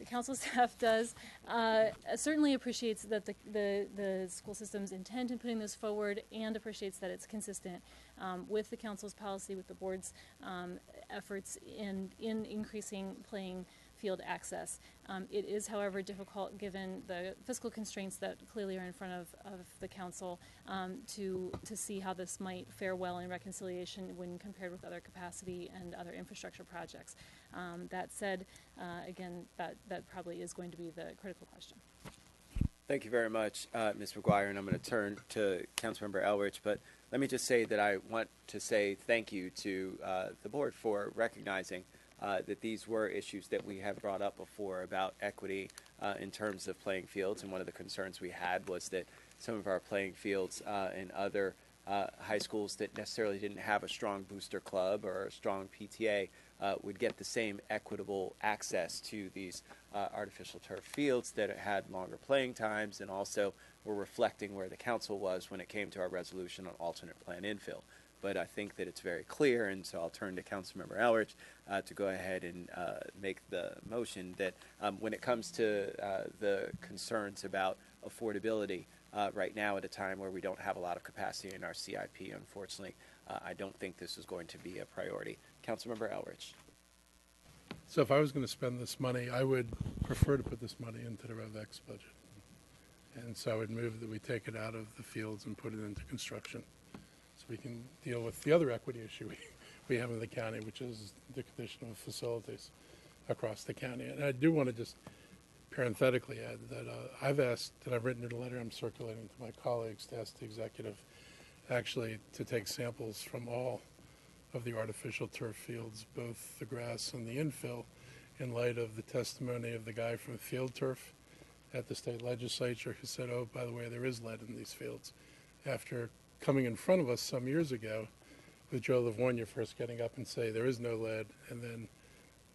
the council staff does, certainly appreciates that the school system's intent in putting this forward, and appreciates that it's consistent with the council's policy, with the board's efforts in increasing playing field access. It is, however, difficult given the fiscal constraints that clearly are in front of the council to see how this might fare well in reconciliation when compared with other capacity and other infrastructure projects. That said, again, that probably is going to be the critical question. Thank you very much, Ms. McGuire, and I'm going to turn to Councilmember Elrich, but let me just say that I want to say thank you to the board for recognizing that these were issues that we have brought up before about equity in terms of playing fields, and one of the concerns we had was that some of our playing fields in other high schools that necessarily didn't have a strong booster club or a strong PTA would get the same equitable access to these artificial turf fields that had longer playing times, and also were reflecting where the council was when it came to our resolution on alternate plan infill. But I think that it's very clear, and so I'll turn to Councilmember Elrich to go ahead and make the motion that when it comes to the concerns about affordability right now at a time where we don't have a lot of capacity in our CIP, unfortunately, I don't think this is going to be a priority. Councilmember Elrich. So if I was going to spend this money, I would prefer to put this money into the RevX budget. And so I would move that we take it out of the fields and put it into construction, so we can deal with the other equity issue we have in the county, which is the condition of facilities across the county. And I do want to just parenthetically add that I've asked, and I've written in a letter I'm circulating to my colleagues, to ask the executive actually to take samples from all of the artificial turf fields, both the grass and the infill, in light of the testimony of the guy from Field Turf at the state legislature who said, oh, by the way, there is lead in these fields. After coming in front of us some years ago with Joe Livornia first getting up and say there is no lead, and then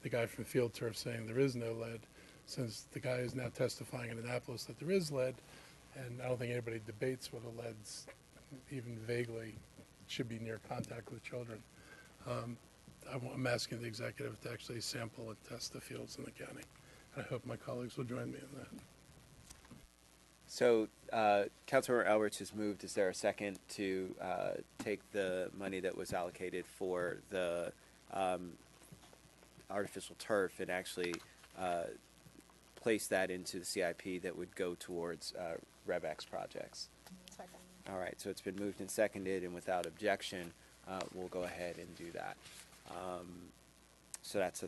the guy from Field Turf saying there is no lead, since the guy is now testifying in Annapolis that there is lead, and I don't think anybody debates whether lead's even vaguely should be near contact with children. I'm asking the executive to actually sample and test the fields in the county. I hope my colleagues will join me in that. So Councilmember Elrich has moved. Is there a second to take the money that was allocated for the artificial turf and actually place that into the CIP that would go towards RevX projects? Second. All right, so it's been moved and seconded, and without objection, we'll go ahead and do that. So that's a